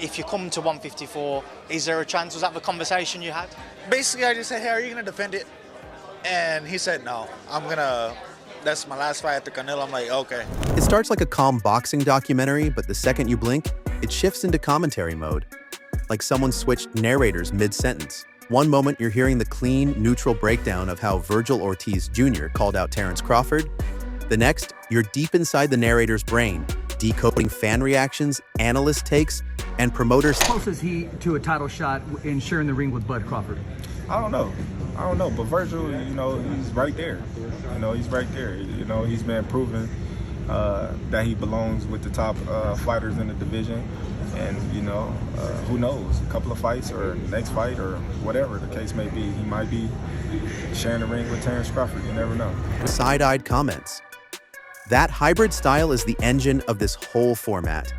if you come to 154, is there a chance? Was that the conversation you had? Basically, I just said, hey, are you going to defend it? And he said, no, that's my last fight after Canelo. I'm like, okay. It starts like a calm boxing documentary, but the second you blink, it shifts into commentary mode. Like someone switched narrators mid-sentence. One moment you're hearing the clean, neutral breakdown of how Vergil Ortiz Jr. called out Terence Crawford. The next, you're deep inside the narrator's brain, decoding fan reactions, analyst takes, and promoters. How close is he to a title shot in sharing the ring with Bud Crawford? I don't know, but Vergil, he's right there. He's right there. He's been proven that he belongs with the top fighters in the division. And, who knows, a couple of fights or next fight or whatever the case may be, he might be sharing the ring with Terence Crawford. You never know. Side-eyed comments. That hybrid style is the engine of this whole format.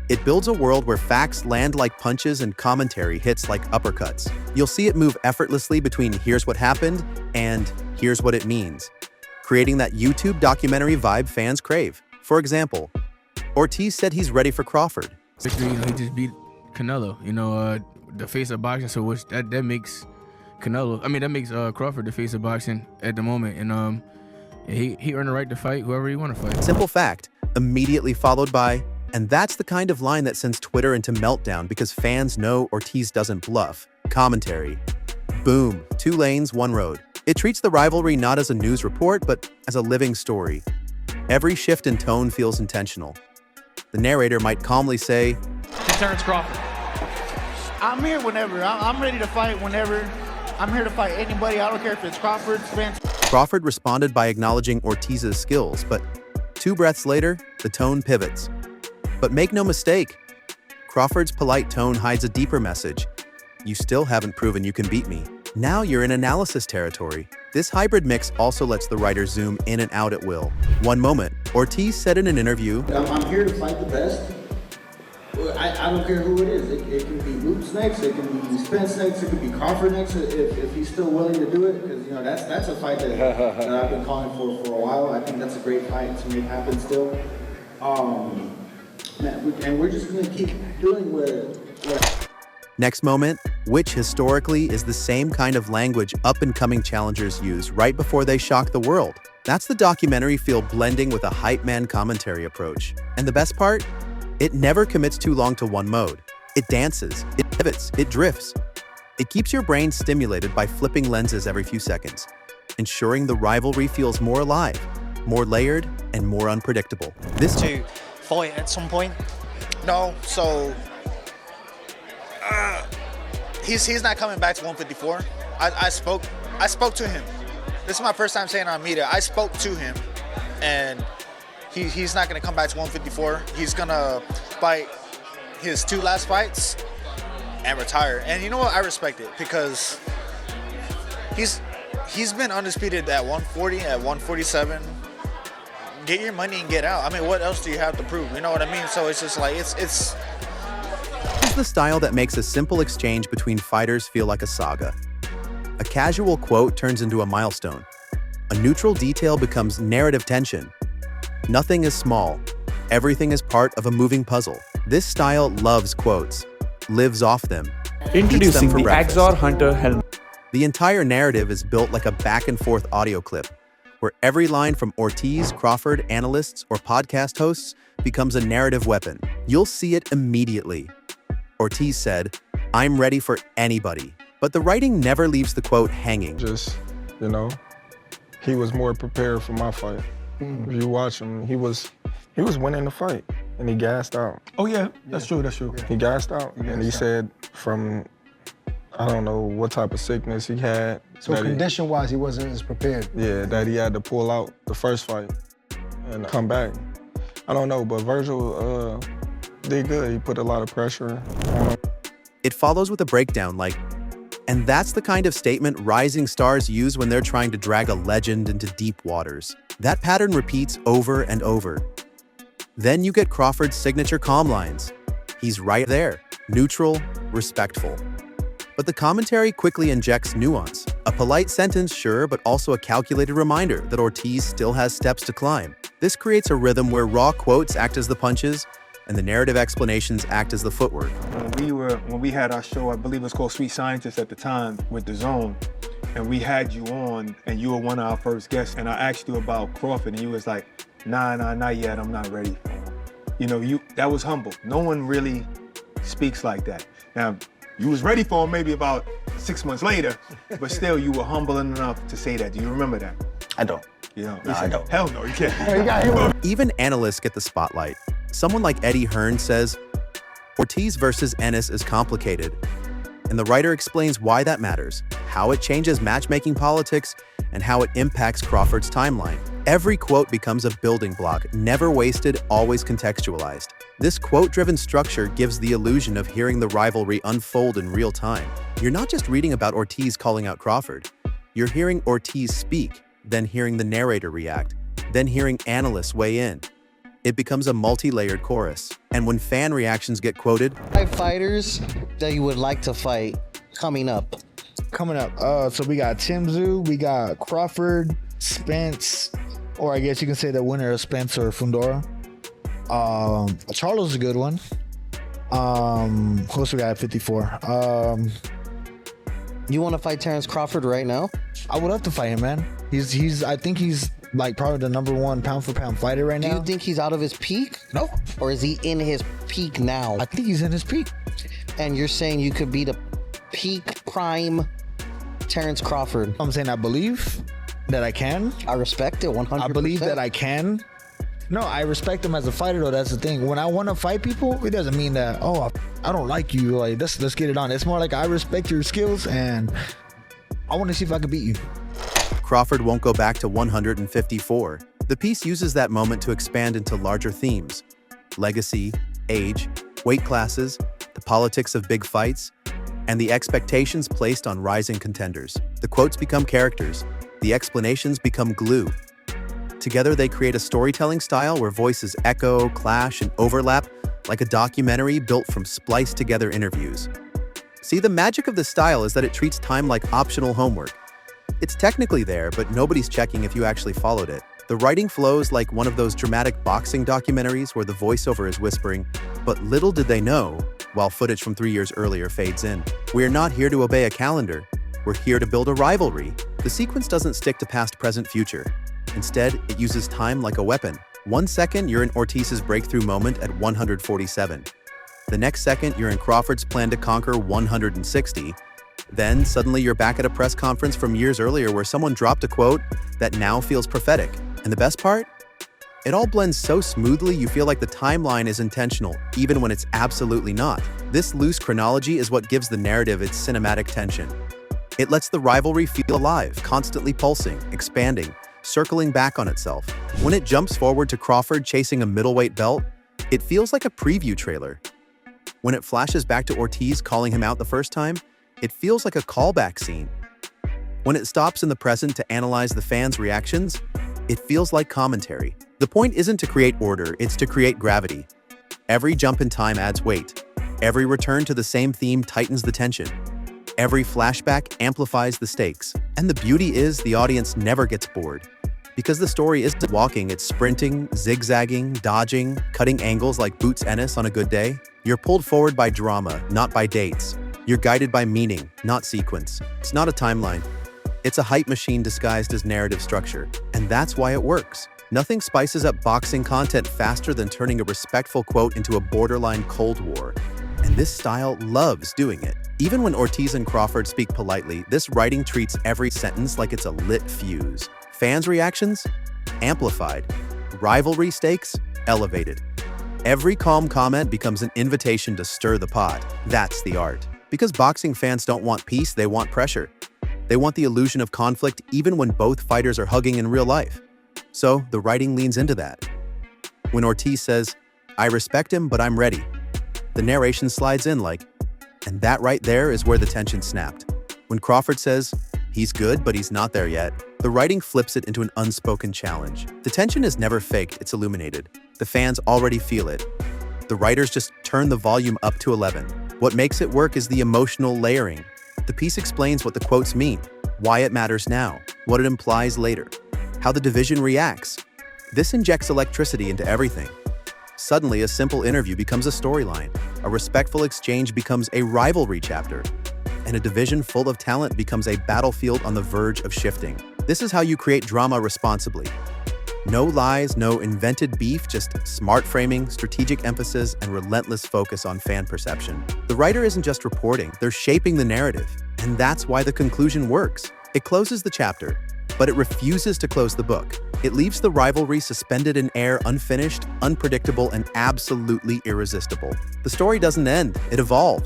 It builds a world where facts land like punches and commentary hits like uppercuts. You'll see it move effortlessly between here's what happened and here's what it means, creating that YouTube documentary vibe fans crave. For example, Ortiz said he's ready for Crawford. Basically, he just beat Canelo, the face of boxing, so which that makes that makes Crawford the face of boxing at the moment, and he earned the right to fight whoever he want to fight. Simple fact, immediately followed by, and that's the kind of line that sends Twitter into meltdown because fans know Ortiz doesn't bluff. Commentary. Boom, 2 lanes, 1 road. It treats the rivalry not as a news report, but as a living story. Every shift in tone feels intentional. The narrator might calmly say, Terence Crawford, I'm here whenever. I'm ready to fight whenever. I'm here to fight anybody. I don't care if it's Crawford, Spence. Crawford responded by acknowledging Ortiz's skills, but 2 breaths later, the tone pivots. But make no mistake, Crawford's polite tone hides a deeper message. You still haven't proven you can beat me. Now you're in analysis territory. This hybrid mix also lets the writer zoom in and out at will. One moment, Ortiz said in an interview, I'm here to fight the best. I don't care who it is. It can be Luke's next, it can be Spence next, it can be Crawford next, if he's still willing to do it. Because that's a fight that I've been calling for a while. I think that's a great fight to make happen still. And we're just going to keep doing what. Next moment, which historically is the same kind of language up-and-coming challengers use right before they shock the world. That's the documentary feel blending with a hype man commentary approach. And the best part? It never commits too long to one mode. It dances, it pivots, it drifts. It keeps your brain stimulated by flipping lenses every few seconds, ensuring the rivalry feels more alive, more layered, and more unpredictable. This to fight at some point? No, so he's not coming back to 154. I spoke to him. This is my first time saying on media. I spoke to him, and he's not going to come back to 154. He's going to fight his 2 last fights and retire. And you know what? I respect it because he's been undisputed at 140, at 147. Get your money and get out. I mean, what else do you have to prove? You know what I mean? So it's just like, it's This is the style that makes a simple exchange between fighters feel like a saga. A casual quote turns into a milestone. A neutral detail becomes narrative tension. Nothing is small. Everything is part of a moving puzzle. This style loves quotes, lives off them. Introducing the Axor Hunter helmet. The entire narrative is built like a back-and-forth audio clip, where every line from Ortiz, Crawford, analysts, or podcast hosts becomes a narrative weapon. You'll see it immediately. Ortiz said, "I'm ready for anybody." But the writing never leaves the quote hanging. Just, he was more prepared for my fight. If you watch him, he was winning the fight, and he gassed out. Oh yeah, that's true. He gassed out, and he said from, I don't know what type of sickness he had. So condition-wise, he wasn't as prepared. Yeah, that he had to pull out the first fight and come back. I don't know, but Vergil did good. He put a lot of pressure on him. It follows with a breakdown like, and that's the kind of statement rising stars use when they're trying to drag a legend into deep waters. That pattern repeats over and over. Then you get Crawford's signature calm lines. He's right there, neutral, respectful. But the commentary quickly injects nuance. A polite sentence, sure, but also a calculated reminder that Ortiz still has steps to climb. This creates a rhythm where raw quotes act as the punches, and the narrative explanations act as the footwork. When we had our show, I believe it was called Sweet Scientist at the time with The Zone, and we had you on, and you were one of our first guests, and I asked you about Crawford, and you was like, nah, not yet, I'm not ready for him. You know, that was humble. No one really speaks like that. Now, you was ready for him maybe about 6 months later, but still you were humble enough to say that. Do you remember that? I don't. You know, No, I don't. Hell no, you can't. Even analysts get the spotlight. Someone like Eddie Hearn says, Ortiz versus Ennis is complicated. And the writer explains why that matters, how it changes matchmaking politics, and how it impacts Crawford's timeline. Every quote becomes a building block, never wasted, always contextualized. This quote-driven structure gives the illusion of hearing the rivalry unfold in real time. You're not just reading about Ortiz calling out Crawford. You're hearing Ortiz speak, then hearing the narrator react, then hearing analysts weigh in. It becomes a multi-layered chorus. And when fan reactions get quoted, 5 fighters that you would like to fight coming up. So we got Tim Tszyu, we got Crawford, Spence, or I guess you can say the winner of Spence or Fundora. Charlo's is a good one. Who else we got at 54? You want to fight Terence Crawford right now? I would love to fight him, man. I think he's like probably the #1 pound for pound fighter right now. Do you think he's out of his peak? No. Or is he in his peak now? I think he's in his peak. And you're saying you could be the peak prime Terence Crawford? I'm saying I believe that I can. I respect it 100%. I believe that I can. No, I respect him as a fighter though. That's the thing. When I want to fight people, it doesn't mean that, oh, I don't like you. Like, let's get it on. It's more like I respect your skills and I want to see if I can beat you. Crawford won't go back to 154. The piece uses that moment to expand into larger themes: legacy, age, weight classes, the politics of big fights, and the expectations placed on rising contenders. The quotes become characters. The explanations become glue. Together, they create a storytelling style where voices echo, clash, and overlap like a documentary built from spliced-together interviews. See, the magic of this style is that it treats time like optional homework. It's technically there, but nobody's checking if you actually followed it. The writing flows like one of those dramatic boxing documentaries where the voiceover is whispering, but little did they know, while footage from 3 years earlier fades in. We're not here to obey a calendar. We're here to build a rivalry. The sequence doesn't stick to past, present, future. Instead, it uses time like a weapon. 1 second, you're in Ortiz's breakthrough moment at 147. The next second, you're in Crawford's plan to conquer 160. Then, suddenly you're back at a press conference from years earlier where someone dropped a quote that now feels prophetic. And the best part? It all blends so smoothly you feel like the timeline is intentional, even when it's absolutely not. This loose chronology is what gives the narrative its cinematic tension. It lets the rivalry feel alive, constantly pulsing, expanding, circling back on itself. When it jumps forward to Crawford chasing a middleweight belt, it feels like a preview trailer. When it flashes back to Ortiz calling him out the first time, it feels like a callback scene. When it stops in the present to analyze the fans' reactions, it feels like commentary. The point isn't to create order, it's to create gravity. Every jump in time adds weight. Every return to the same theme tightens the tension. Every flashback amplifies the stakes. And the beauty is the audience never gets bored. Because the story isn't walking, it's sprinting, zigzagging, dodging, cutting angles like Boots Ennis on a good day. You're pulled forward by drama, not by dates. You're guided by meaning, not sequence. It's not a timeline. It's a hype machine disguised as narrative structure. And that's why it works. Nothing spices up boxing content faster than turning a respectful quote into a borderline Cold War. And this style loves doing it. Even when Ortiz and Crawford speak politely, this writing treats every sentence like it's a lit fuse. Fans' reactions? Amplified. Rivalry stakes? Elevated. Every calm comment becomes an invitation to stir the pot. That's the art. Because boxing fans don't want peace, they want pressure. They want the illusion of conflict even when both fighters are hugging in real life. So the writing leans into that. When Ortiz says, "I respect him, but I'm ready," the narration slides in like, and that right there is where the tension snapped. When Crawford says, "He's good, but he's not there yet," the writing flips it into an unspoken challenge. The tension is never faked, it's illuminated. The fans already feel it. The writers just turn the volume up to 11. What makes it work is the emotional layering. The piece explains what the quotes mean, why it matters now, what it implies later, how the division reacts. This injects electricity into everything. Suddenly, a simple interview becomes a storyline, a respectful exchange becomes a rivalry chapter, and a division full of talent becomes a battlefield on the verge of shifting. This is how you create drama responsibly. No lies, no invented beef, just smart framing, strategic emphasis, and relentless focus on fan perception. The writer isn't just reporting, they're shaping the narrative, and that's why the conclusion works. It closes the chapter, but it refuses to close the book. It leaves the rivalry suspended in air, unfinished, unpredictable, and absolutely irresistible. The story doesn't end, it evolves.